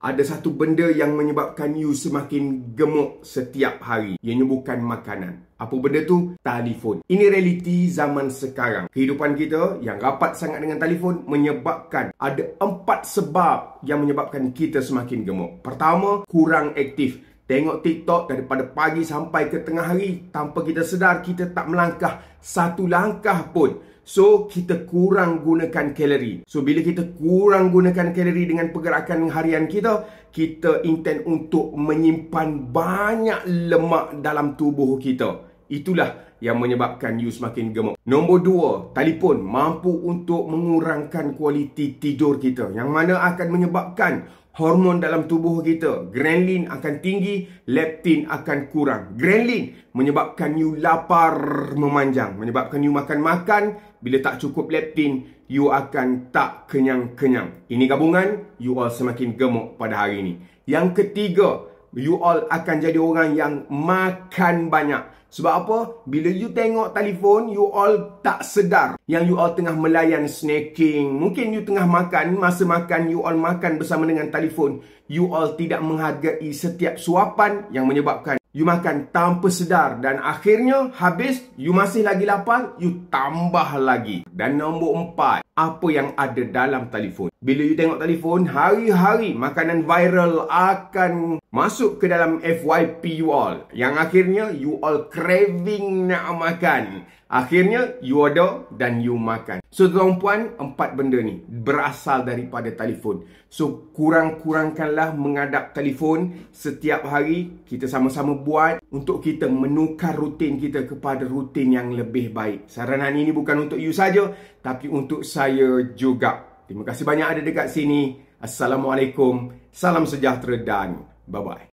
Ada satu benda yang menyebabkan you semakin gemuk setiap hari. Ianya bukan makanan. Apa benda tu? Telefon. Ini realiti zaman sekarang. Kehidupan kita yang rapat sangat dengan telefon menyebabkan ada 4 sebab yang menyebabkan kita semakin gemuk. Pertama, kurang aktif. Tengok TikTok daripada pagi sampai ke tengah hari. Tanpa kita sedar, kita tak melangkah satu langkah pun. So, kita kurang gunakan kalori. So, bila kita kurang gunakan kalori dengan pergerakan harian kita, kita intend untuk menyimpan banyak lemak dalam tubuh kita. Itulah yang menyebabkan you semakin gemuk. Nombor 2, telefon mampu untuk mengurangkan kualiti tidur kita. Yang mana akan menyebabkan hormon dalam tubuh kita, ghrelin akan tinggi, leptin akan kurang. Ghrelin menyebabkan you lapar memanjang, menyebabkan you makan-makan, bila tak cukup leptin, you akan tak kenyang-kenyang. Ini gabungan, you all semakin gemuk pada hari ini. Yang ketiga, you all akan jadi orang yang makan banyak. Sebab apa? Bila you tengok telefon, you all tak sedar yang you all tengah melayan snacking. Mungkin you tengah makan, masa makan you all makan bersama dengan telefon. You all tidak menghargai setiap suapan yang menyebabkan you makan tanpa sedar. Dan akhirnya habis, you masih lagi lapar, you tambah lagi. Dan nombor 4, apa yang ada dalam telefon. Bila you tengok telefon, hari-hari makanan viral akan masuk ke dalam FYP you all. Yang akhirnya you all craving nak makan. Akhirnya you order dan you makan. So tuan-puan, 4 benda ni berasal daripada telefon. So kurang-kurangkanlah menghadap telefon setiap hari. Kita sama-sama buat untuk kita menukar rutin kita kepada rutin yang lebih baik. Saranan ini bukan untuk you saja, tapi untuk saya juga. Terima kasih banyak ada dekat sini. Assalamualaikum, salam sejahtera dan bye-bye.